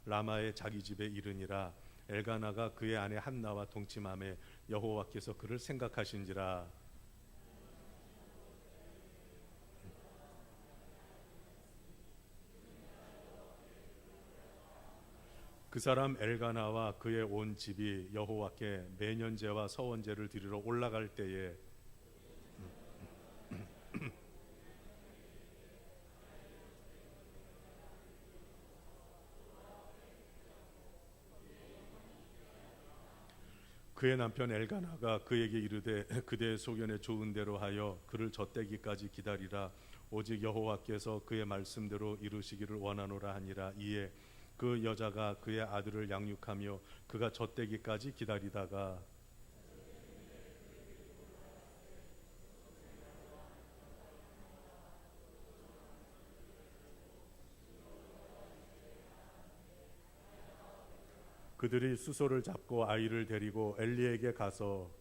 라마의 자기 집에 이르니라. 엘가나가 그의 아내 한나와 동침함에 여호와께서 그를 생각하신지라. 그 사람 엘가나와 그의 온 집이 여호와께 매년제와 서원제를 드리러 올라갈 때에 그의 남편 엘가나가 그에게 이르되 그대의 소견에 좋은 대로 하여 그를 젖대기까지 기다리라. 오직 여호와께서 그의 말씀대로 이루시기를 원하노라 하니라. 이에 그 여자가 그의 아들을 양육하며 그가 젖대기까지 기다리다가 그들이 수소를 잡고 아이를 데리고 엘리에게 가서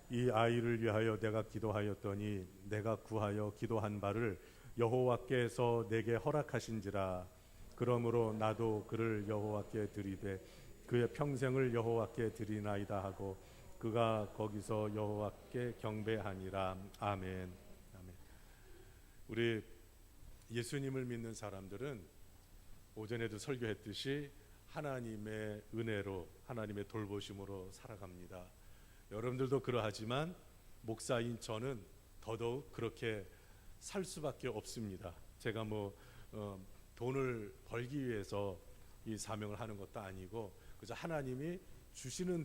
이 아이를 위하여 내가 기도하였더니 내가 구하여 기도한 바를 여호와께서 내게 허락하신지라. 그러므로 나도 그를 여호와께 드리되 그의 평생을 여호와께 드리나이다 하고 그가 거기서 여호와께 경배하니라. 아멘. 아멘. 우리 예수님을 믿는 사람들은 오전에도 설교했듯이 하나님의 은혜로 하나님의 돌보심으로 살아갑니다. 여러분들도 그러하지만 목사인 저는 더더욱 그렇게 살 수밖에 없습니다. 제가 돈을 벌기 위해서 이 사명을 하는 것도 아니고 그저 하나님이 주시는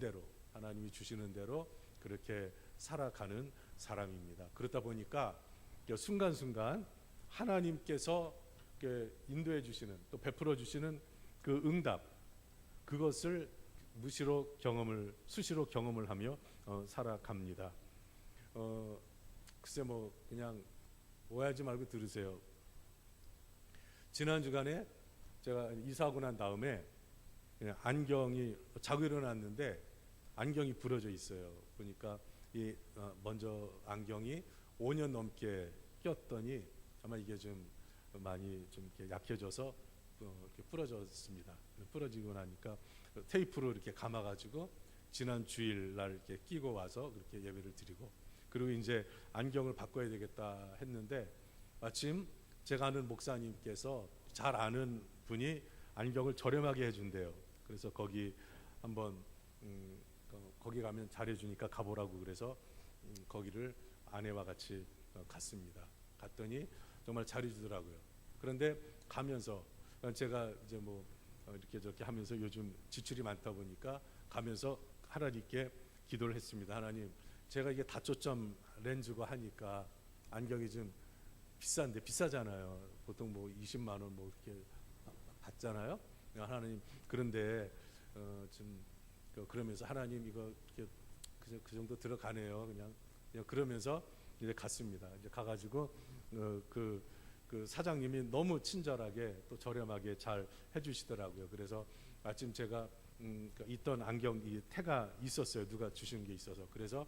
대로 그렇게 살아가는 사람입니다. 그렇다 보니까 순간순간 하나님께서 인도해 주시는 또 베풀어 주시는 그 응답, 그것을 수시로 경험을 하며 살아갑니다. 글쎄 그냥 오해하지 말고 들으세요. 지난 주간에 제가 이사하고 난 다음에 그냥 안경이 자고 일어났는데 안경이 부러져 있어요. 보니까 먼저 안경이 5년 넘게 꼈더니 아마 이게 좀 많이 좀 이렇게 약해져서 이렇게 부러졌습니다. 부러지고 나니까 테이프로 이렇게 감아가지고 지난 주일날 이렇게 끼고 와서 그렇게 예배를 드리고, 그리고 이제 안경을 바꿔야 되겠다 했는데 마침 제가 아는 목사님께서 잘 아는 분이 안경을 저렴하게 해준대요. 그래서 거기 한번 거기 가면 잘해주니까 가보라고 그래서 거기를 아내와 같이 갔습니다. 갔더니 정말 잘해주더라고요. 그런데 가면서 제가 이제 이렇게 저렇게 하면서 요즘 지출이 많다 보니까 가면서 하나님께 기도를 했습니다. 하나님, 제가 이게 다초점 렌즈고 하니까 안경이 좀 비싸잖아요. 보통 20만 원 이렇게 받잖아요. 하나님, 그런데 좀 그러면서 하나님 이거 이렇게 그 정도 들어가네요. 그냥 그러면서 이제 갔습니다. 이제 가가지고 그 사장님이 너무 친절하게 또 저렴하게 잘 해주시더라고요. 그래서 마침 제가 있던 안경 이 태가 있었어요. 누가 주신 게 있어서. 그래서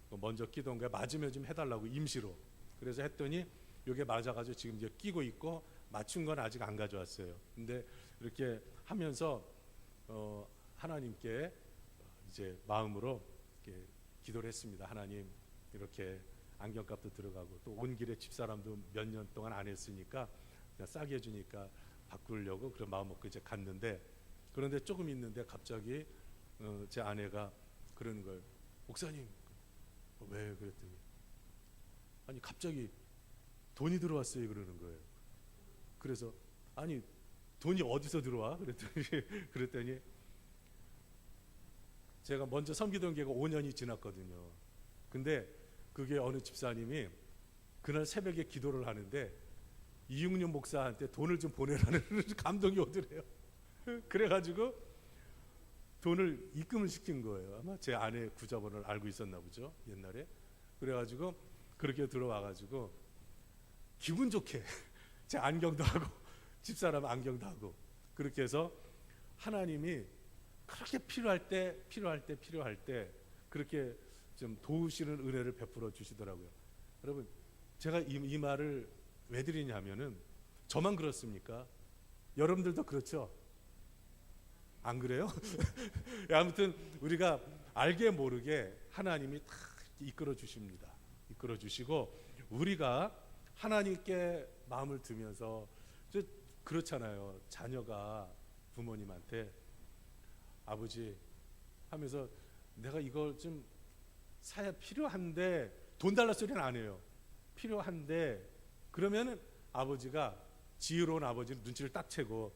먼저 끼던 거에 맞으면 좀 해달라고 임시로. 그래서 했더니 이게 맞아가지고 지금 이제 끼고 있고, 맞춘 건 아직 안 가져왔어요. 근데 이렇게 하면서 하나님께 이제 마음으로 이렇게 기도를 했습니다. 하나님, 이렇게 안경값도 들어가고 또 온 길에 집사람도 몇 년 동안 안 했으니까 그냥 싸게 해주니까 바꾸려고 그런 마음 먹고 이제 갔는데, 그런데 조금 있는데 갑자기 제 아내가 그러는 거예요. 목사님, 왜? 그랬더니 아니 갑자기 돈이 들어왔어요 그러는 거예요. 그래서 아니 돈이 어디서 들어와? 그랬더니 제가 먼저 섬기던 게가 5년이 지났거든요. 근데 그게 어느 집사님이 그날 새벽에 기도를 하는데 이육년 목사한테 돈을 좀 보내라는 감동이 오더래요. 그래가지고 돈을 입금을 시킨 거예요. 아마 제 아내 구자번호를 알고 있었나 보죠, 옛날에. 그래가지고 그렇게 들어와가지고 기분 좋게 제 안경도 하고 집사람 안경도 하고, 그렇게 해서 하나님이 그렇게 필요할 때 그렇게 좀 도우시는 은혜를 베풀어 주시더라고요. 여러분, 제가 이 말을 왜 드리냐면은, 저만 그렇습니까? 여러분들도 그렇죠? 안 그래요? 아무튼 우리가 알게 모르게 하나님이 다 이끌어 주십니다. 이끌어 주시고, 우리가 하나님께 마음을 두면서, 그렇잖아요. 자녀가 부모님한테 아버지 하면서 내가 이걸 좀 사야 필요한데, 돈 달라 소리는 안 해요. 필요한데, 그러면은 아버지가, 지혜로운 아버지는 눈치를 딱 채고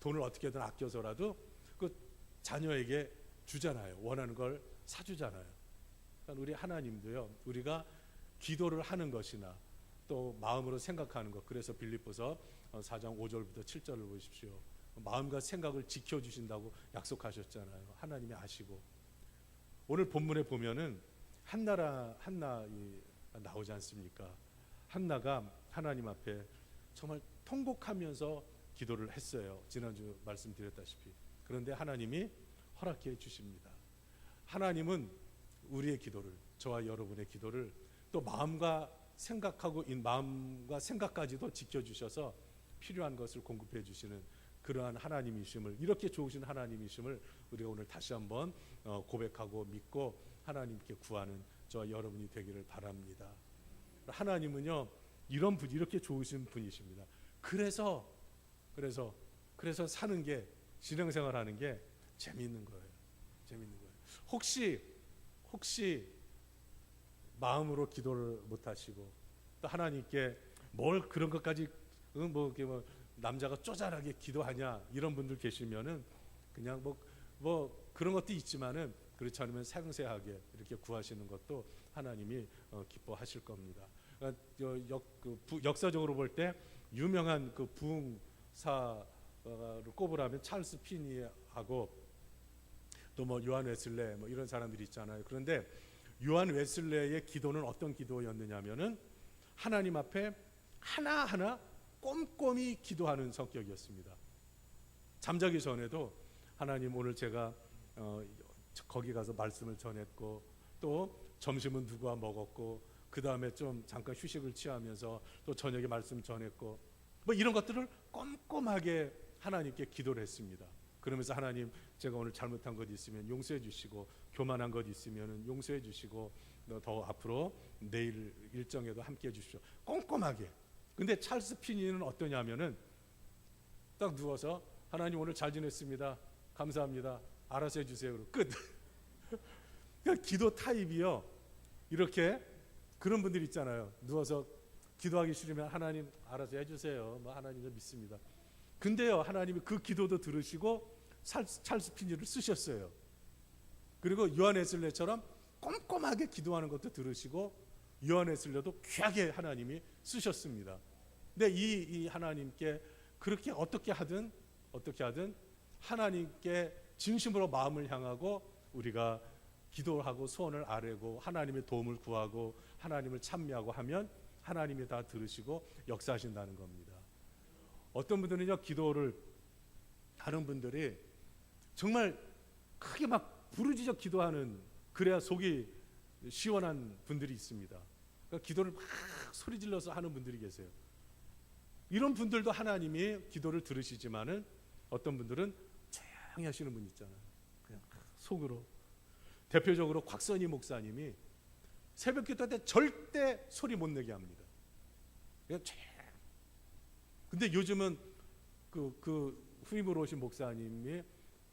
돈을 어떻게든 아껴서라도 그 자녀에게 주잖아요. 원하는 걸 사주잖아요. 그러니까 우리 하나님도요, 우리가 기도를 하는 것이나 또 마음으로 생각하는 것, 그래서 빌립보서 4장 5절부터 7절을 보십시오. 마음과 생각을 지켜주신다고 약속하셨잖아요. 하나님이 아시고. 오늘 본문에 보면은 한나 나오지 않습니까? 한나가 하나님 앞에 정말 통곡하면서 기도를 했어요. 지난주 말씀드렸다시피. 그런데 하나님이 허락해 주십니다. 하나님은 우리의 기도를, 저와 여러분의 기도를 또 마음과 생각까지도 지켜주셔서 필요한 것을 공급해 주시는 그러한 하나님이심을, 이렇게 좋으신 하나님이심을 우리가 오늘 다시 한번 고백하고 믿고 하나님께 구하는 저와 여러분이 되기를 바랍니다. 하나님은요, 이렇게 좋으신 분이십니다. 그래서 사는 게, 신앙생활하는 게 재미있는 거예요. 재미있는 거예요. 혹시 마음으로 기도를 못 하시고 또 하나님께 뭘 그런 것까지 남자가 쪼잘하게 기도하냐, 이런 분들 계시면은 그냥 뭐 그런 것도 있지만은, 그렇지 않으면 상세하게 이렇게 구하시는 것도 하나님이 기뻐하실 겁니다. 역사적으로 볼 때 유명한 그 부흥사를 꼽으라면 찰스 피니하고 또 뭐 요한 웨슬레 뭐 이런 사람들이 있잖아요. 그런데 요한 웨슬레의 기도는 어떤 기도였느냐면은 하나님 앞에 하나하나 꼼꼼히 기도하는 성격이었습니다. 잠자기 전에도 하나님, 오늘 제가 거기 가서 말씀을 전했고 또 점심은 누가 먹었고 그 다음에 좀 잠깐 휴식을 취하면서 또 저녁에 말씀 전했고 뭐 이런 것들을 꼼꼼하게 하나님께 기도를 했습니다. 그러면서 하나님, 제가 오늘 잘못한 것 있으면 용서해 주시고, 교만한 것 있으면 용서해 주시고, 더 앞으로 내일 일정에도 함께 해 주십시오. 꼼꼼하게. 근데 찰스 피니는 어떠냐면은 딱 누워서 하나님 오늘 잘 지냈습니다. 감사합니다. 알아서 해주세요. 그리고 끝. 그러니까 기도 타입이요. 이렇게 그런 분들 있잖아요. 누워서 기도하기 싫으면 하나님 알아서 해주세요. 뭐 하나님을 믿습니다. 근데요, 하나님이 그 기도도 들으시고 찰스 피니를 쓰셨어요. 그리고 요한 웨슬레처럼 꼼꼼하게 기도하는 것도 들으시고 요한 웨슬레도 귀하게 하나님이 쓰셨습니다. 근데 이 하나님께 그렇게 어떻게 하든 하나님께 진심으로 마음을 향하고 우리가 기도하고 소원을 아뢰고 하나님의 도움을 구하고 하나님을 찬미하고 하면 하나님이 다 들으시고 역사하신다는 겁니다. 어떤 분들은요, 기도를 하는 분들이 정말 크게 막 부르짖어 기도하는, 그래야 속이 시원한 분들이 있습니다. 그러니까 기도를 막 소리 질러서 하는 분들이 계세요. 이런 분들도 하나님이 기도를 들으시지만은 어떤 분들은 조용히 하시는 분 있잖아요. 그냥 속으로. 대표적으로 곽선희 목사님이 새벽 기도 때 절대 소리 못 내게 합니다. 그냥 근데 요즘은 그 후임으로 오신 목사님이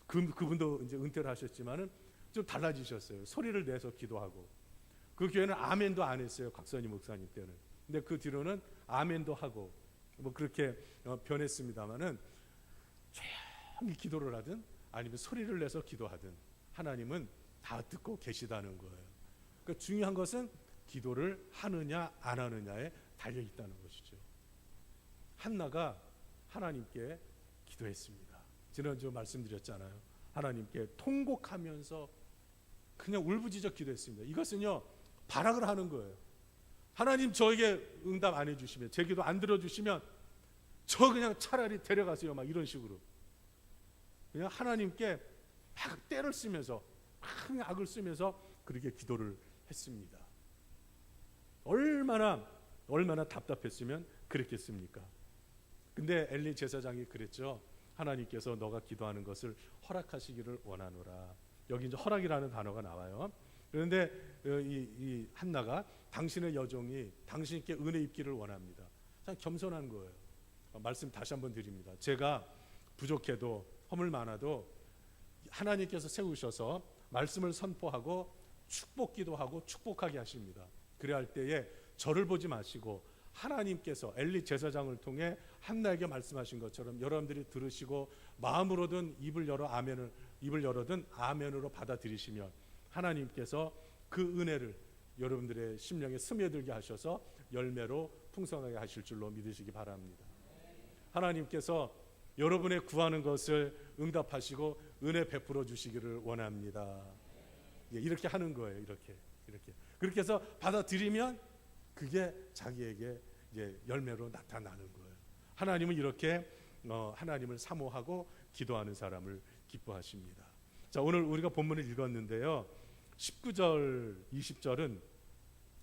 그분도 이제 은퇴를 하셨지만은 좀 달라지셨어요. 소리를 내서 기도하고. 그 교회는 아멘도 안 했어요. 곽선희 목사님 때는. 근데 그 뒤로는 아멘도 하고 뭐 그렇게 변했습니다만은, 조용히 기도를 하든 아니면 소리를 내서 기도하든 하나님은 다 듣고 계시다는 거예요. 그러니까 중요한 것은 기도를 하느냐 안 하느냐에 달려 있다는 것이죠. 한나가 하나님께 기도했습니다. 지난주 말씀드렸잖아요. 하나님께 통곡하면서 그냥 울부짖어 기도했습니다. 이것은요, 발악을 하는 거예요. 하나님 저에게 응답 안 해주시면, 제 기도 안 들어주시면 저 그냥 차라리 데려가세요. 막 이런 식으로 그냥 하나님께 막 때를 쓰면서 막 악을 쓰면서 그렇게 기도를 했습니다. 얼마나 답답했으면 그랬겠습니까? 근데 엘리 제사장이 그랬죠. 하나님께서 너가 기도하는 것을 허락하시기를 원하노라. 여기 이제 허락이라는 단어가 나와요. 그런데 이 한나가 당신의 여종이 당신께 은혜 입기를 원합니다. 참 겸손한 거예요. 말씀 다시 한번 드립니다. 제가 부족해도 허물 많아도 하나님께서 세우셔서 말씀을 선포하고 축복기도 하고 축복하게 하십니다. 그래야 할 때에 저를 보지 마시고 하나님께서 엘리 제사장을 통해 한나에게 말씀하신 것처럼 여러분들이 들으시고 마음으로든 입을 열어든 아멘으로 받아들이시면 하나님께서 그 은혜를 여러분들의 심령에 스며들게 하셔서 열매로 풍성하게 하실 줄로 믿으시기 바랍니다. 하나님께서 여러분의 구하는 것을 응답하시고 은혜 베풀어 주시기를 원합니다. 이렇게 하는 거예요. 이렇게 그렇게 해서 받아들이면 그게 자기에게 이제 열매로 나타나는 거예요. 하나님은 이렇게 하나님을 사모하고 기도하는 사람을 기뻐하십니다. 자, 오늘 우리가 본문을 읽었는데요. 19절, 20절은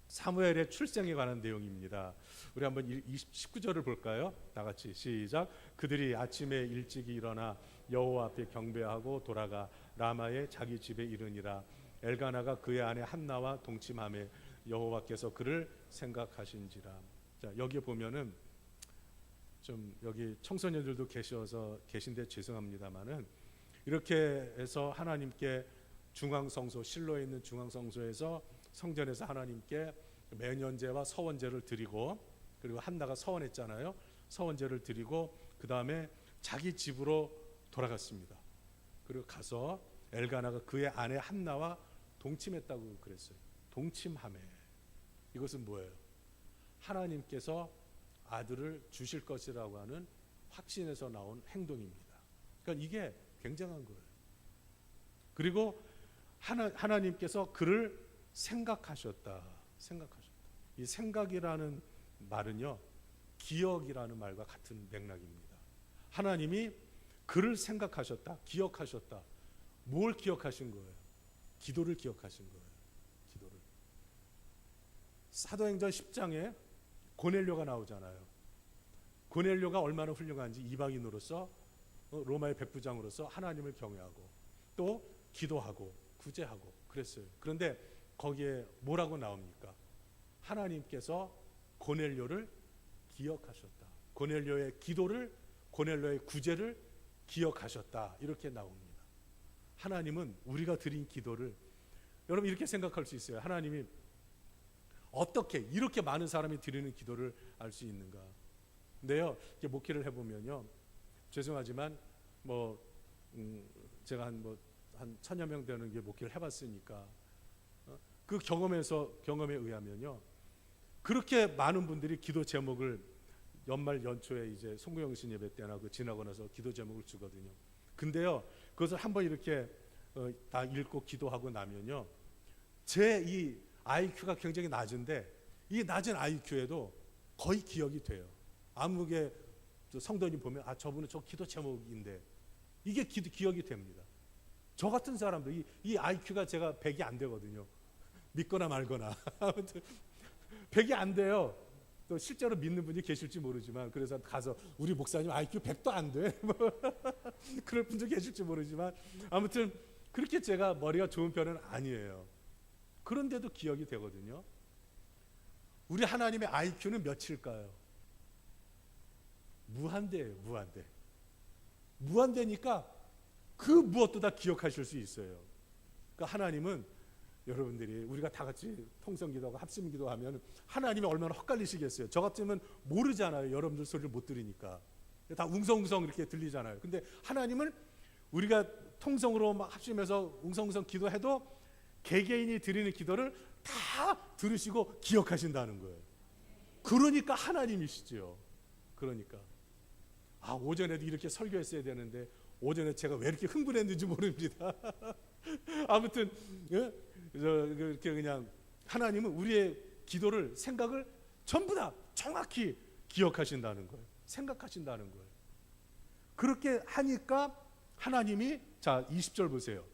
사무엘의 출생에 관한 내용입니다. 우리 한번 19절을 볼까요? 다 같이 시작. 그들이 아침에 일찍이 일어나 여호와 앞에 경배하고 돌아가 라마의 자기 집에 이르니라. 엘가나가 그의 아내 한나와 동침하매 여호와께서 그를 생각하신지라. 자, 여기 보면은 좀 여기 청소년들도 계신데 죄송합니다만은 이렇게 해서 하나님께 중앙성소 실로에 있는 중앙성소에서 성전에서 하나님께 매년제와 서원제를 드리고 그리고 한나가 서원했잖아요. 서원제를 드리고 그 다음에 자기 집으로 돌아갔습니다. 그리고 가서 엘가나가 그의 아내 한나와 동침했다고 그랬어요. 동침하매. 이것은 뭐예요? 하나님께서 아들을 주실 것이라고 하는 확신에서 나온 행동입니다. 그러니까 이게 굉장한 거예요. 그리고 하나님께서 그를 생각하셨다. 이 생각이라는 말은요, 기억이라는 말과 같은 맥락입니다. 하나님이 그를 생각하셨다, 기억하셨다. 뭘 기억하신 거예요? 기도를 기억하신 거예요. 기도를. 사도행전 10장에 고넬료가 나오잖아요. 고넬료가 얼마나 훌륭한지 이방인으로서 로마의 백부장으로서 하나님을 경외하고 또 기도하고 구제하고 그랬어요. 그런데 거기에 뭐라고 나옵니까? 하나님께서 고넬료를 기억하셨다. 고넬료의 기도를, 고넬료의 구제를 기억하셨다. 이렇게 나옵니다. 하나님은 우리가 드린 기도를, 여러분 이렇게 생각할 수 있어요. 하나님이 어떻게 이렇게 많은 사람이 드리는 기도를 알 수 있는가? 근데요, 이렇게 목회를 해보면요, 죄송하지만 제가 한 1000여 명 되는 게 목회를 해봤으니까 그 경험에 의하면요, 그렇게 많은 분들이 기도 제목을 연말 연초에 이제 송구영신 예배 때나 지나고 나서 기도 제목을 주거든요. 근데요, 그것을 한번 이렇게 다 읽고 기도하고 나면요, 제 이 IQ가 굉장히 낮은데 이 낮은 IQ에도 거의 기억이 돼요. 아무게 성도님 보면 저분은 저 기도 제목인데 이게 기억이 됩니다. 저 같은 사람도 이 IQ가 제가 100이 안 되거든요. 믿거나 말거나. 아무튼 100이 안 돼요. 또 실제로 믿는 분이 계실지 모르지만, 그래서 가서 우리 목사님 IQ 100도 안 돼. 그럴 분도 계실지 모르지만, 아무튼 그렇게 제가 머리가 좋은 편은 아니에요. 그런데도 기억이 되거든요. 우리 하나님의 IQ는 몇일까요? 무한대예요. 무한대니까 그 무엇도 다 기억하실 수 있어요. 그러니까 하나님은, 여러분들이 우리가 다 같이 통성기도하고 합심기도하면 하나님이 얼마나 헛갈리시겠어요. 저 같으면 모르잖아요. 여러분들 소리를 못 들으니까 다 웅성웅성 이렇게 들리잖아요. 근데 하나님은 우리가 통성으로 막 합심해서 웅성웅성 기도해도 개개인이 드리는 기도를 다 들으시고 기억하신다는 거예요. 그러니까 하나님이시죠. 그러니까 오전에도 이렇게 설교했어야 되는데 오전에 제가 왜 이렇게 흥분했는지 모릅니다. 아무튼 이렇게 그냥 하나님은 우리의 기도를, 생각을 전부 다 정확히 기억하신다는 거예요. 생각하신다는 거예요. 그렇게 하니까 하나님이, 자 20절 보세요.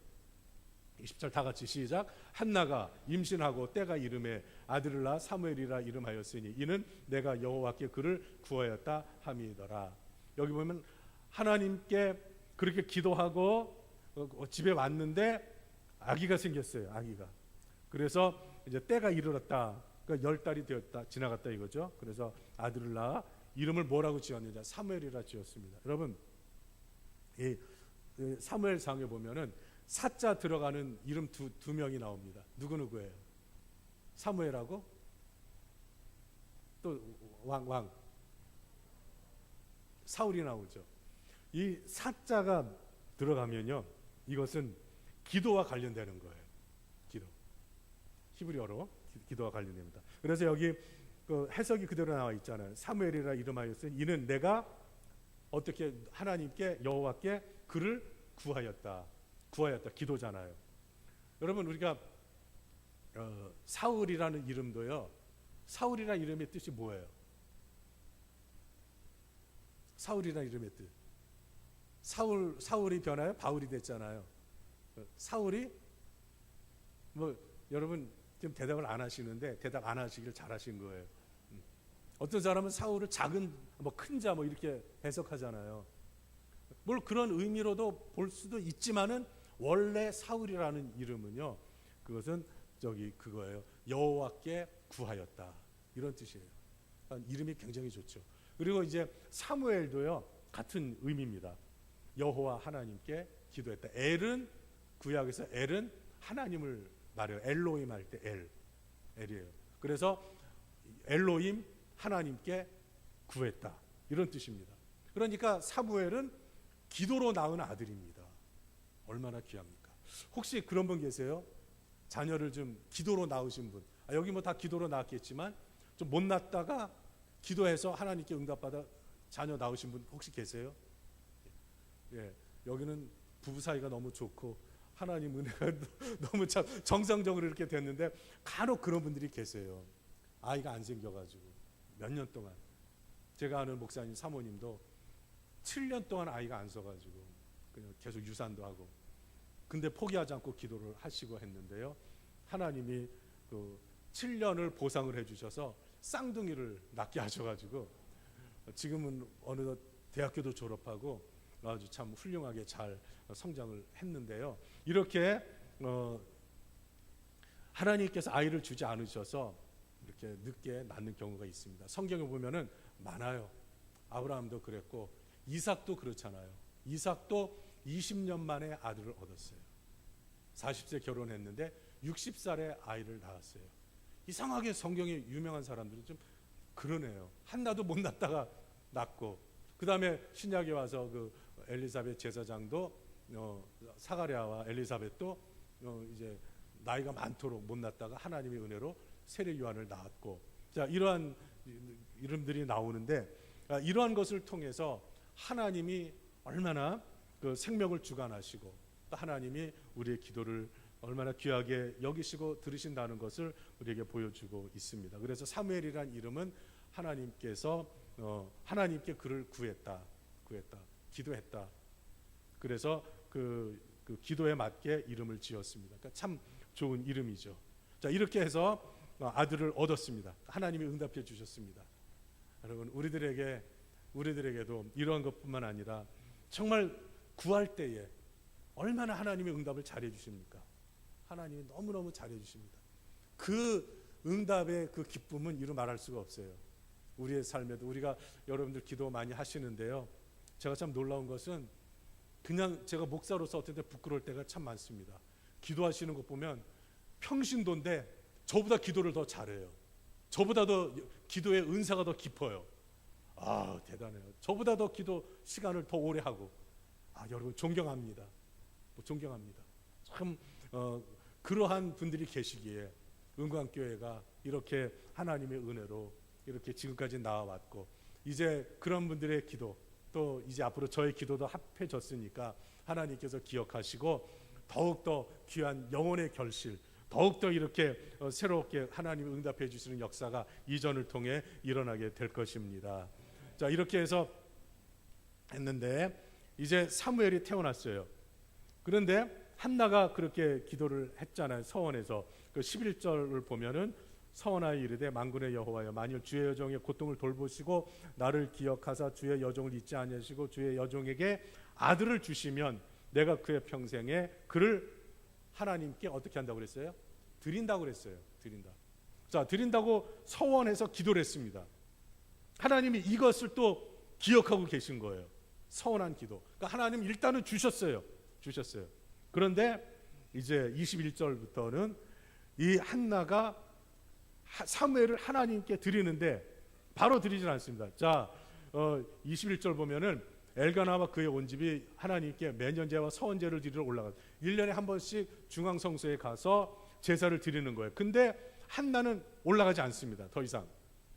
10절 다 같이 시작. 한나가 임신하고 때가 이름에 아들을 낳아 사무엘이라 이름하였으니 이는 내가 여호와께 그를 구하였다 함이더라. 여기 보면 하나님께 그렇게 기도하고 집에 왔는데 아기가 생겼어요. 아기가. 그래서 이제 때가 이르렀다. 그러니까 10달이 되었다. 지나갔다 이거죠. 그래서 아들을 낳아 이름을 뭐라고 지었느냐? 사무엘이라 지었습니다. 여러분, 이 사무엘상에 보면은 사자 들어가는 이름 두 명이 나옵니다. 누구예요? 사무엘하고 또 왕 사울이 나오죠. 이 사자가 들어가면요, 이것은 기도와 관련되는 거예요. 기도. 히브리어로 기도와 관련됩니다. 그래서 여기 그 해석이 그대로 나와 있잖아요. 사무엘이라 이름하였으니 이는 내가 어떻게 하나님께 여호와께 그를 구하였다. 기도잖아요. 여러분, 우리가 사울이라는 이름도요, 사울이라는 이름의 뜻이 뭐예요? 사울이라는 이름의 뜻. 사울이 변하여 바울이 됐잖아요. 사울이 여러분 지금 대답을 안 하시는데 대답 안 하시길 잘하신 거예요. 어떤 사람은 사울을 작은 큰 자 이렇게 해석하잖아요. 뭘 그런 의미로도 볼 수도 있지만은 원래 사울이라는 이름은요, 그것은 그거예요. 여호와께 구하였다, 이런 뜻이에요. 이름이 굉장히 좋죠. 그리고 이제 사무엘도요, 같은 의미입니다. 여호와 하나님께 기도했다. 엘은 구약에서 엘은 하나님을 말해요. 엘로임 할 때 엘이에요. 그래서 엘로임 하나님께 구했다, 이런 뜻입니다. 그러니까 사무엘은 기도로 낳은 아들입니다. 얼마나 귀합니까? 혹시 그런 분 계세요? 자녀를 좀 기도로 낳으신 분. 여기 다 기도로 낳았겠지만 좀 못 낳다가 기도해서 하나님께 응답받아 자녀 낳으신 분 혹시 계세요? 예, 여기는 부부 사이가 너무 좋고 하나님 은혜가 너무 참 정상적으로 이렇게 됐는데 간혹 그런 분들이 계세요. 아이가 안 생겨가지고 몇 년 동안. 제가 아는 목사님 사모님도 7년 동안 아이가 안 서가지고 그냥 계속 유산도 하고, 근데 포기하지 않고 기도를 하시고 했는데요, 하나님이 그 7년을 보상을 해주셔서 쌍둥이를 낳게 하셔가지고 지금은 어느덧 대학교도 졸업하고 아주 참 훌륭하게 잘 성장을 했는데요, 이렇게 하나님께서 아이를 주지 않으셔서 이렇게 늦게 낳는 경우가 있습니다. 성경에 보면은 많아요. 아브라함도 그랬고 이삭도 그렇잖아요. 이삭도 20년 만에 아들을 얻었어요. 40세 결혼했는데 60살에 아이를 낳았어요. 이상하게 성경에 유명한 사람들은 좀 그러네요. 한나도 못 낳다가 낳고, 그 다음에 신약에 와서 그 엘리사벳 제사장도 사가랴와 엘리사벳도 이제 나이가 많도록 못 낳다가 하나님의 은혜로 세례 요한을 낳았고, 자, 이러한 이름들이 나오는데, 이러한 것을 통해서 하나님이 얼마나 그 생명을 주관하시고 또 하나님이 우리의 기도를 얼마나 귀하게 여기시고 들으신다는 것을 우리에게 보여주고 있습니다. 그래서 사무엘이란 이름은 하나님께서 하나님께 그를 구했다, 기도했다. 그래서 그 기도에 맞게 이름을 지었습니다. 그러니까 참 좋은 이름이죠. 자, 이렇게 해서 아들을 얻었습니다. 하나님이 응답해 주셨습니다. 여러분, 우리들에게도 이러한 것뿐만 아니라 정말 구할 때에 얼마나 하나님이 응답을 잘해 주십니까? 하나님이 너무너무 잘해 주십니다. 그 응답의 그 기쁨은 이루 말할 수가 없어요. 우리의 삶에도 우리가 여러분들 기도 많이 하시는데요, 제가 참 놀라운 것은 그냥 제가 목사로서 어떤 때 부끄러울 때가 참 많습니다. 기도하시는 것 보면 평신도인데 저보다 기도를 더 잘해요. 저보다 더 기도의 은사가 더 깊어요. 아, 대단해요. 저보다 더 기도 시간을 더 오래 하고, 여러분 존경합니다. 존경합니다. 참 그러한 분들이 계시기에 은광교회가 이렇게 하나님의 은혜로 이렇게 지금까지 나와왔고, 이제 그런 분들의 기도, 또 이제 앞으로 저의 기도도 합해졌으니까 하나님께서 기억하시고 더욱더 귀한 영혼의 결실, 더욱더 이렇게 새롭게 하나님이 응답해 주시는 역사가 이전을 통해 일어나게 될 것입니다. 자, 이렇게 해서 했는데 이제 사무엘이 태어났어요. 그런데 한나가 그렇게 기도를 했잖아요. 서원에서 그 11절을 보면은 서원하여 이르되 만군의 여호와여 만일 주의 여종의 고통을 돌보시고 나를 기억하사 주의 여종을 잊지 아니하시고 주의 여종에게 아들을 주시면 내가 그의 평생에 그를 하나님께 어떻게 한다고 그랬어요? 드린다고 그랬어요. 드린다. 자, 드린다고 서원해서 기도를 했습니다. 하나님이 이것을 또 기억하고 계신 거예요. 서원한 기도. 그러니까 하나님 일단은 주셨어요. 그런데 이제 21절부터는 이 한나가 사무엘을 하나님께 드리는데 바로 드리진 않습니다. 자, 21절 보면은 엘가나와 그의 온 집이 하나님께 매년제와 서원제를 드리러 올라가 1년에 한 번씩 중앙성소에 가서 제사를 드리는 거예요. 근데 한나는 올라가지 않습니다. 더 이상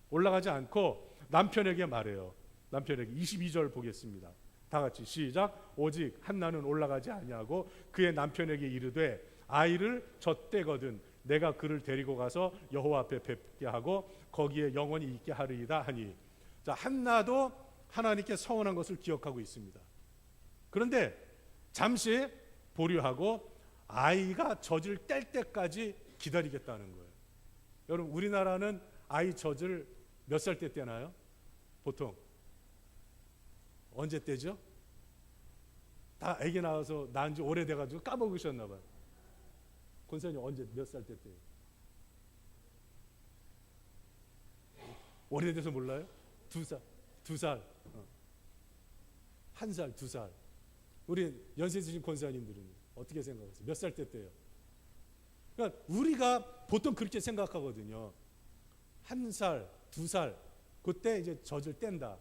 올라가지 않고 남편에게 말해요. 남편에게 22절 보겠습니다. 다 같이 시작. 오직 한나는 올라가지 아니하고 그의 남편에게 이르되 아이를 젖대거든 내가 그를 데리고 가서 여호와 앞에 뵙게 하고 거기에 영원히 있게 하리이다 하니. 자, 한나도 하나님께 서원한 것을 기억하고 있습니다. 그런데 잠시 보류하고 아이가 젖을 뗄 때까지 기다리겠다는 거예요. 여러분, 우리나라는 아이 젖을 몇 살 때 떼나요? 보통 언제 떼죠? 다 아기 나와서 낳은 지 오래돼가지고 까먹으셨나 봐요. 권사님 언제 몇 살 때 떼요? 오래돼서 몰라요? 2살, 2살, 1살, 2살. 우리 연세 드신 권사님들은 어떻게 생각하세요? 몇 살 때 떼요? 그러니까 우리가 보통 그렇게 생각하거든요. 1살, 2살 그때 이제 젖을 뗀다.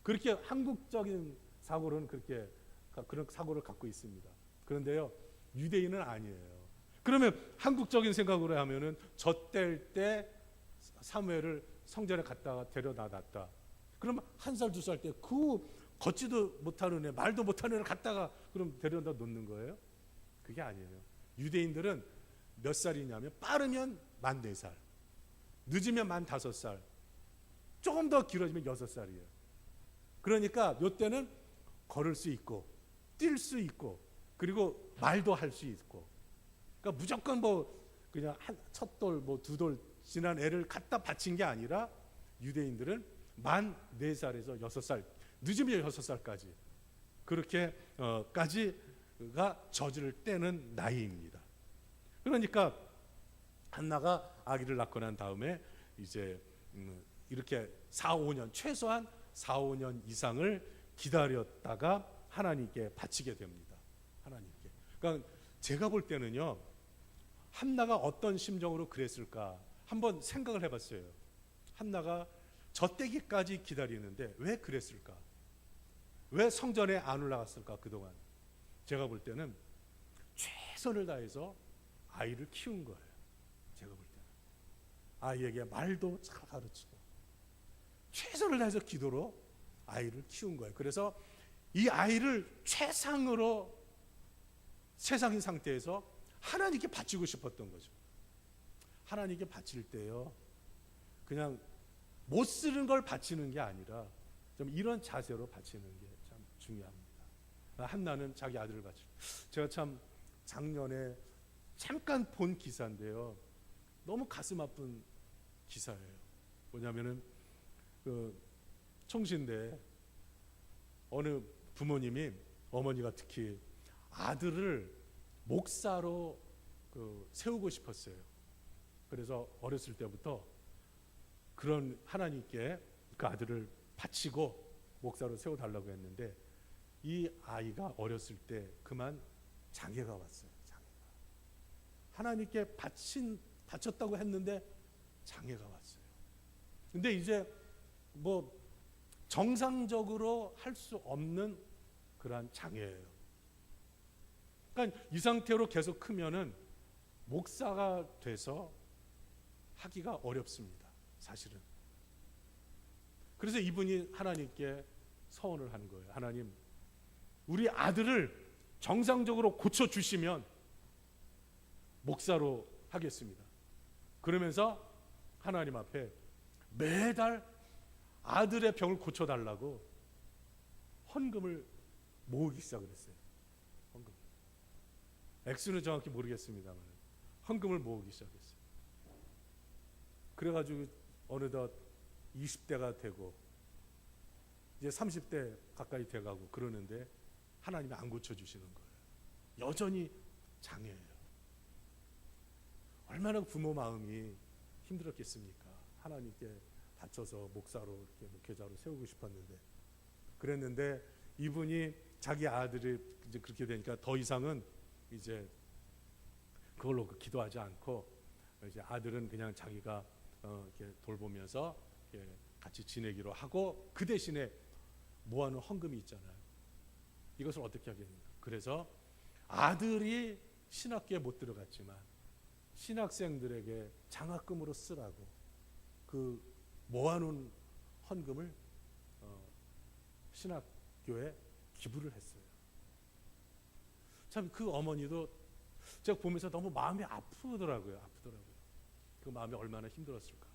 그렇게 한국적인 사고로는 그렇게 그런 사고를 갖고 있습니다. 그런데요, 유대인은 아니에요. 그러면 한국적인 생각으로 하면은 젖뗄 때 사무엘을 성전에 갔다가 데려다 놨다. 그럼 1살, 2살 때 그 걷지도 못하는 애, 말도 못하는 애를 갔다가 그럼 데려다 놓는 거예요? 그게 아니에요. 유대인들은 몇 살이냐면 빠르면 만 4살, 늦으면 만 5살, 조금 더 길어지면 6살이에요. 그러니까 이때는 걸을 수 있고 뛸 수 있고 그리고 말도 할 수 있고, 그러니까 무조건 뭐 그냥 첫 돌 뭐 2돌 지난 애를 갖다 바친 게 아니라 유대인들은 만 4살에서 6살, 늦으면 6살까지 그렇게 까지가 젖을 떼는 나이입니다. 그러니까 한나가 아기를 낳고 난 다음에 이제 이렇게 4-5년 최소한 4-5년 이상을 기다렸다가 하나님께 바치게 됩니다. 하나님께. 그러니까 제가 볼 때는요, 한나가 어떤 심정으로 그랬을까 한번 생각을 해봤어요. 한나가 젖대기까지 기다리는데 왜 그랬을까? 왜 성전에 안 올라갔을까? 그동안 제가 볼 때는 최선을 다해서 아이를 키운 거예요. 제가 볼 때는 아이에게 말도 잘 가르치고 최선을 다해서 기도로 아이를 키운 거예요. 그래서 이 아이를 최상으로 세상인 상태에서 하나님께 바치고 싶었던 거죠. 하나님께 바칠 때요, 그냥 못 쓰는 걸 바치는 게 아니라 좀 이런 자세로 바치는 게 참 중요합니다. 한나는 자기 아들을 바칠 때, 제가 참 작년에 잠깐 본 기사인데요, 너무 가슴 아픈 기사예요. 뭐냐면은 그 총신대 어느 부모님이, 어머니가 특히 아들을 목사로 세우고 싶었어요. 그래서 어렸을 때부터 그런 하나님께 그 아들을 바치고 목사로 세워달라고 했는데 이 아이가 어렸을 때 그만 장애가 왔어요. 장애가. 하나님께 바쳤다고 했는데 장애가 왔어요. 근데 이제 뭐 정상적으로 할 수 없는 그러한 장애예요. 그러니까 이 상태로 계속 크면은 목사가 돼서 하기가 어렵습니다. 사실은. 그래서 이분이 하나님께 서원을 하는 거예요. 하나님, 우리 아들을 정상적으로 고쳐주시면 목사로 하겠습니다. 그러면서 하나님 앞에 매달 아들의 병을 고쳐달라고 헌금을 모으기 시작을 했어요. 헌금. 액수는 정확히 모르겠습니다만 헌금을 모으기 시작했어요. 그래가지고 어느덧 20대가 되고 이제 30대 가까이 돼가고 그러는데 하나님이 안 고쳐주시는 거예요. 여전히 장애예요. 얼마나 부모 마음이 힘들었겠습니까? 하나님께 바쳐서 목사로 이렇게 목회자로 세우고 싶었는데 그랬는데 이분이 자기 아들이 이제 그렇게 되니까 더 이상은 이제 그걸로 기도하지 않고 이제 아들은 그냥 자기가 이렇게 돌보면서 이렇게 같이 지내기로 하고 그 대신에 모아놓은 헌금이 있잖아요. 이것을 어떻게 하겠느냐. 그래서 아들이 신학교에 못 들어갔지만 신학생들에게 장학금으로 쓰라고 그 모아놓은 헌금을 신학교에 기부를 했어요. 참 그 어머니도 제가 보면서 너무 마음이 아프더라고요. 그 마음이 얼마나 힘들었을까.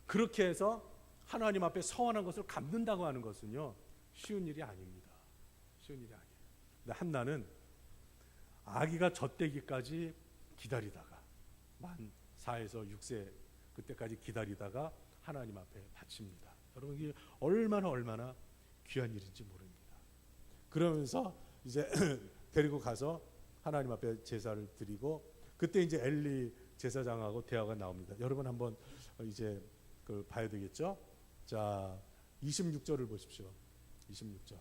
그렇게 해서 하나님 앞에 서원한 것을 갚는다고 하는 것은요, 쉬운 일이 아닙니다. 쉬운 일이 아니에요. 근데 한나는 아기가 젖되기까지 기다리다가 만 4에서 6세 그때까지 기다리다가 하나님 앞에 바칩니다. 여러분 이게 얼마나 귀한 일인지 모릅니다. 그러면서 이제 데리고 가서 하나님 앞에 제사를 드리고 그때 이제 엘리 제사장하고 대화가 나옵니다. 여러분 한번 이제 그걸 봐야 되겠죠? 자, 26절을 보십시오. 26절.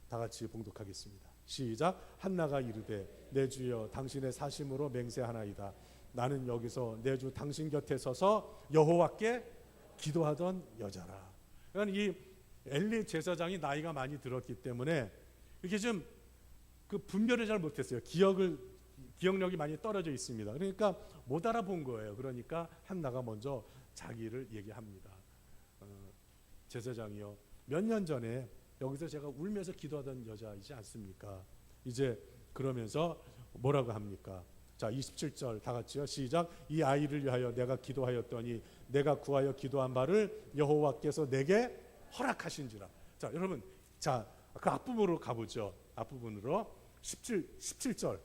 다 같이 봉독하겠습니다. 시작. 한나가 이르되 내 주여 당신의 사심으로 맹세하나이다. 나는 여기서 내 주 당신 곁에 서서 여호와께 기도하던 여자라. 그러니까 이 엘리 제사장이 나이가 많이 들었기 때문에 이렇게 좀 그 분별을 잘 못했어요. 기억력이 많이 떨어져 있습니다. 그러니까 못 알아본 거예요. 그러니까 한나가 먼저 자기를 얘기합니다. 제사장이요, 몇 년 전에 여기서 제가 울면서 기도하던 여자이지 않습니까? 이제 그러면서 뭐라고 합니까? 자, 27절 다 같이요. 시작. 이 아이를 위하여 내가 기도하였더니 내가 구하여 기도한 바를 여호와께서 내게 허락하신지라. 자, 여러분, 자, 그 앞부분으로 가보죠. 앞부분으로 17절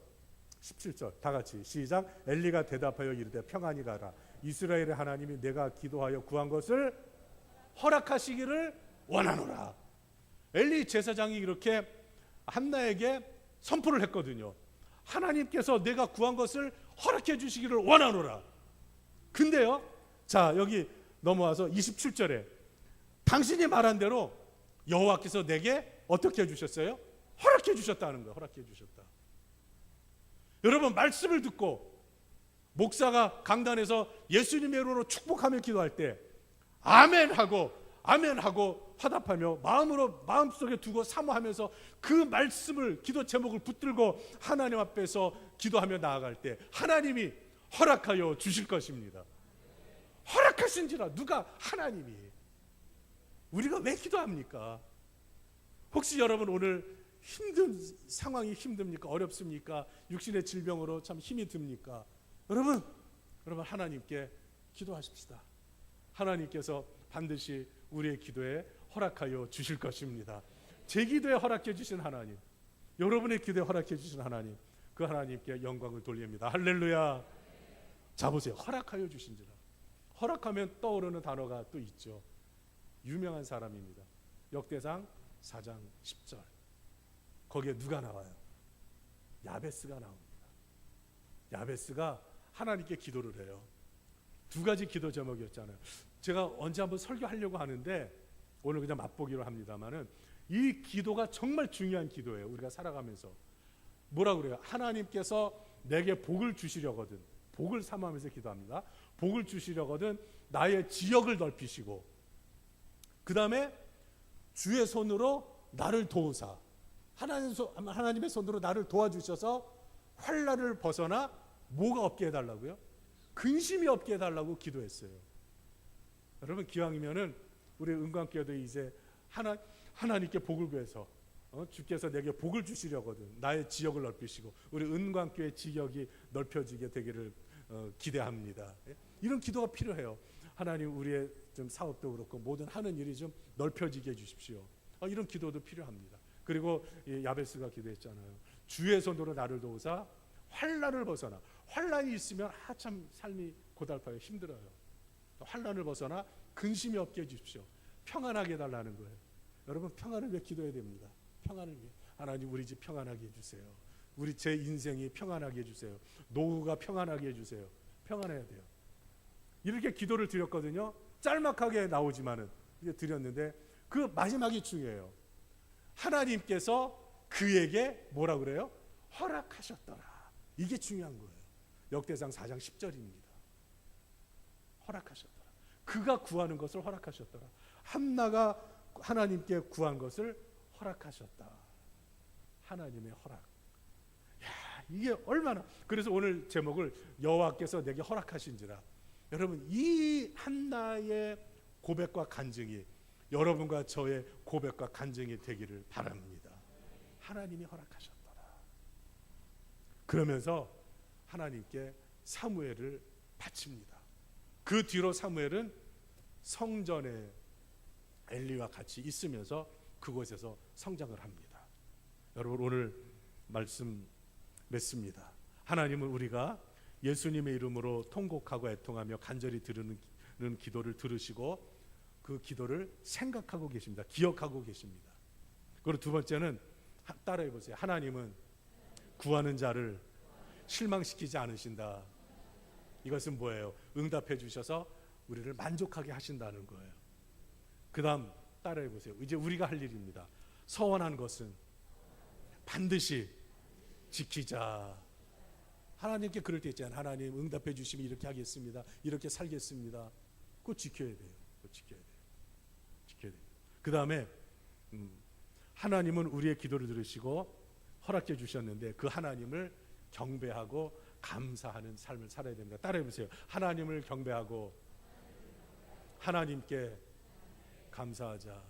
다 같이 시작. 엘리가 대답하여 이르되 평안히 가라. 이스라엘의 하나님이 내가 기도하여 구한 것을 허락하시기를 원하노라. 엘리 제사장이 이렇게 한나에게 선포를 했거든요. 하나님께서 내가 구한 것을 허락해 주시기를 원하노라. 근데요, 자 여기 넘어와서 27절에 당신이 말한 대로 여호와께서 내게 어떻게 해주셨어요? 허락해 주셨다는 거예요. 허락해 주셨다. 여러분, 말씀을 듣고 목사가 강단에서 예수님의 이름으로 축복하며 기도할 때 아멘하고 화답하며 마음속에 두고 사모하면서 그 말씀을, 기도 제목을 붙들고 하나님 앞에서 기도하며 나아갈 때 하나님이 허락하여 주실 것입니다. 허락하신지라. 누가? 하나님이. 우리가 왜 기도합니까? 혹시 여러분 오늘 힘든 상황이 힘듭니까? 어렵습니까? 육신의 질병으로 참 힘이 듭니까? 여러분 하나님께 기도하십시다. 하나님께서 반드시 우리의 기도에 허락하여 주실 것입니다. 제 기도에 허락해 주신 하나님, 여러분의 기도에 허락해 주신 하나님, 그 하나님께 영광을 돌립니다. 할렐루야. 자 보세요. 허락하여 주신지라. 허락하면 떠오르는 단어가 또 있죠. 유명한 사람입니다. 역대상 4장 10절. 거기에 누가 나와요? 야베스가 나옵니다. 야베스가 하나님께 기도를 해요. 두 가지 기도 제목이었잖아요. 제가 언제 한번 설교하려고 하는데 오늘 그냥 맛보기로 합니다만은 이 기도가 정말 중요한 기도예요. 우리가 살아가면서 뭐라고 그래요? 하나님께서 내게 복을 주시려거든, 복을 사모하면서 기도합니다. 복을 주시려거든 나의 지역을 넓히시고 그 다음에 주의 손으로 나를 도우사, 하나님의 손으로 나를 도와주셔서 환난을 벗어나 뭐가 없게 해달라고요? 근심이 없게 해달라고 기도했어요. 여러분 기왕이면은 우리 은광교회도 이제 하나님께 복을 구해서 주께서 내게 복을 주시려거든 나의 지역을 넓히시고 우리 은광교회 지역이 넓혀지게 되기를 기대합니다. 이런 기도가 필요해요. 하나님 우리의 좀 사업도 그렇고 모든 하는 일이 좀 넓혀지게 해주십시오. 이런 기도도 필요합니다. 그리고 이 야베스가 기도했잖아요. 주의 손으로 나를 도우사 환난을 벗어나. 환난이 있으면 참 삶이 고달파요. 힘들어요. 환난을 벗어나 근심이 없게 해주십시오. 평안하게 해달라는 거예요. 여러분, 평안을 위해 기도해야 됩니다. 평안을 위해. 하나님, 우리 집 평안하게 해주세요. 우리 제 인생이 평안하게 해주세요. 노후가 평안하게 해주세요. 평안해야 돼요. 이렇게 기도를 드렸거든요. 짤막하게 나오지만은 이게 드렸는데 그 마지막이 중요해요. 하나님께서 그에게 뭐라 그래요? 허락하셨더라. 이게 중요한 거예요. 역대상 4장 10절입니다. 허락하셨더라. 그가 구하는 것을 허락하셨더라. 한나가 하나님께 구한 것을 허락하셨다. 하나님의 허락. 야, 이게 얼마나. 그래서 오늘 제목을 여호와께서 내게 허락하신지라. 여러분, 이 한나의 고백과 간증이 여러분과 저의 고백과 간증이 되기를 바랍니다. 하나님이 허락하셨더라. 그러면서 하나님께 사무엘을 바칩니다. 그 뒤로 사무엘은 성전에 엘리와 같이 있으면서 그곳에서 성장을 합니다. 여러분, 오늘 말씀 맺습니다. 하나님은 우리가 예수님의 이름으로 통곡하고 애통하며 간절히 드리는 기도를 들으시고 그 기도를 생각하고 계십니다. 기억하고 계십니다. 그리고 두 번째는 따라해 보세요. 하나님은 구하는 자를 실망시키지 않으신다. 이것은 뭐예요? 응답해 주셔서 우리를 만족하게 하신다는 거예요. 그 다음 따라해 보세요. 이제 우리가 할 일입니다. 서원한 것은 반드시 지키자. 하나님께 그럴 때 있잖아요. 하나님 응답해 주시면 이렇게 하겠습니다. 이렇게 살겠습니다. 그거 지켜야 돼요. 그거 지켜야 돼요. 지켜야 돼요. 그 다음에 하나님은 우리의 기도를 들으시고 허락해 주셨는데 그 하나님을 경배하고 감사하는 삶을 살아야 됩니다. 따라해 보세요. 하나님을 경배하고 하나님께 감사하자.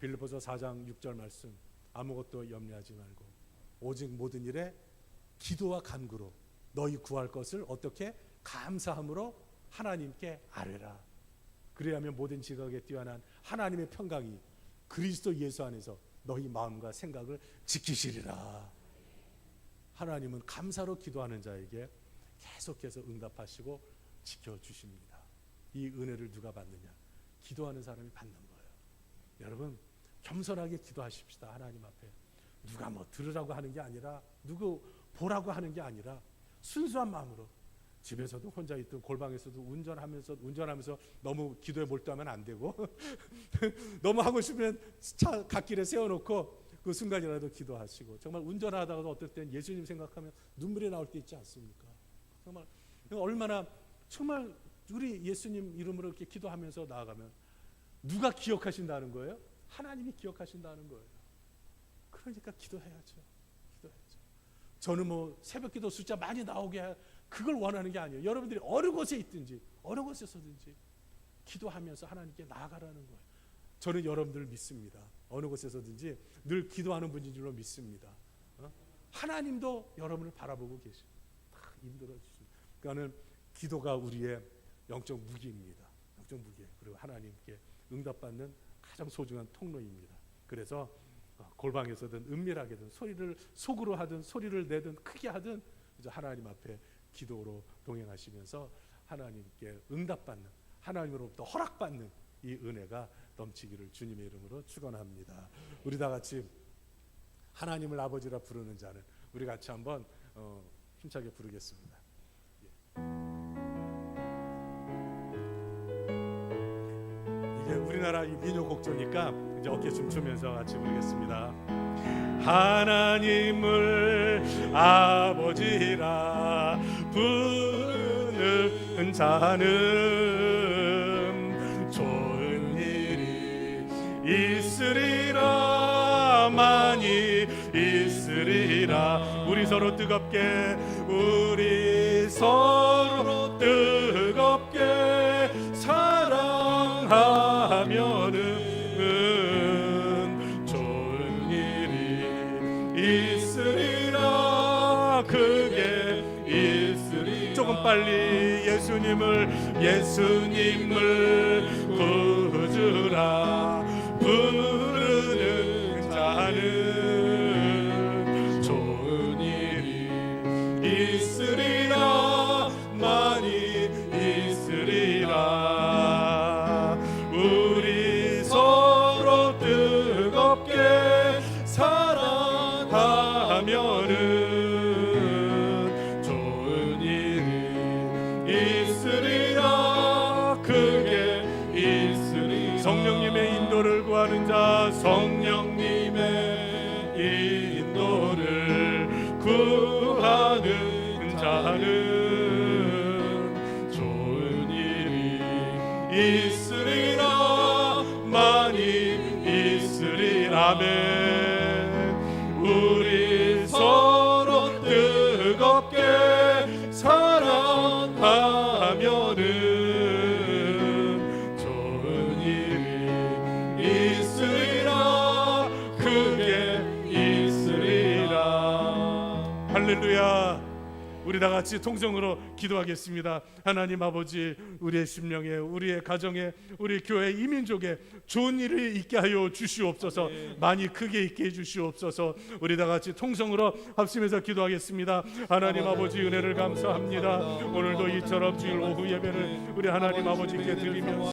빌립보서 4장 6절 말씀. 아무것도 염려하지 말고 오직 모든 일에 기도와 간구로 너희 구할 것을 어떻게 감사함으로 하나님께 아뢰라. 그래야면 모든 지각에 뛰어난 하나님의 평강이 그리스도 예수 안에서 너희 마음과 생각을 지키시리라. 하나님은 감사로 기도하는 자에게 계속해서 응답하시고 지켜주십니다. 이 은혜를 누가 받느냐? 기도하는 사람이 받는 거예요. 여러분, 겸손하게 기도하십시다. 하나님 앞에 누가 뭐 들으라고 하는 게 아니라, 누구 보라고 하는 게 아니라 순수한 마음으로 집에서도 혼자 있든 골방에서도 운전하면서 너무 기도에 몰두하면 안 되고 너무 하고 싶으면 차 갓길에 세워놓고 그 순간이라도 기도하시고, 정말 운전하다가도 어떨 땐 예수님 생각하면 눈물이 나올 때 있지 않습니까? 정말 얼마나 정말 우리 예수님 이름으로 이렇게 기도하면서 나아가면 누가 기억하신다는 거예요? 하나님이 기억하신다는 거예요. 그러니까 기도해야죠. 기도해야죠. 저는 뭐 새벽기도 숫자 많이 나오게 그걸 원하는 게 아니에요. 여러분들이 어느 곳에 있든지 어느 곳에서든지 기도하면서 하나님께 나아가라는 거예요. 저는 여러분들을 믿습니다. 어느 곳에서든지 늘 기도하는 분인 줄로 믿습니다. 하나님도 여러분을 바라보고 계십니다. 인도해 주십니다. 그러니까는 기도가 우리의 영적 무기입니다. 영적 무기. 그리고 하나님께 응답받는 가장 소중한 통로입니다. 그래서 골방에서든 은밀하게든 소리를 속으로 하든 소리를 내든 크게 하든 하나님 앞에 기도로 동행하시면서 하나님께 응답받는, 하나님으로부터 허락받는 이 은혜가 넘치기를 주님의 이름으로 축원합니다. 우리 다 같이 하나님을 아버지라 부르는 자는 우리 같이 한번 힘차게 부르겠습니다. 이게 우리나라 이 민요 곡조니까 이제 어깨 춤추면서 같이 부르겠습니다. 하나님을 아버지라 부르는 자는 좋은 일이 있으리라. 많이 있으리라. 우리 서로 뜨겁게 사랑하면은 좋은 일이 있으리라. 그게 있으리. 조금 빨리 예수님을 구주라 부르는 자는 있으리라. 크게 있으리라. 성령님의 인도를 구하는 자, 성령님의 인도를 구하는 자는 좋은 일이 있으리라. 많이 있으리라. 아멘. 우리 서로 뜨겁게 사랑하면은 좋은 일이 있으리라. 크게 있으리라. 할렐루야. 우리 다 같이 통성으로 기도하겠습니다. 하나님 아버지, 우리의 심령에, 우리의 가정에, 우리 교회, 이민족에 좋은 일을 있게 하여 주시옵소서. 많이 크게 있게 해 주시옵소서. 우리 다 같이 통성으로 합심해서 기도하겠습니다. 하나님 아버지, 은혜를 감사합니다. 오늘도 이처럼 주일 오후 예배를 우리 하나님 아버지께 드리면서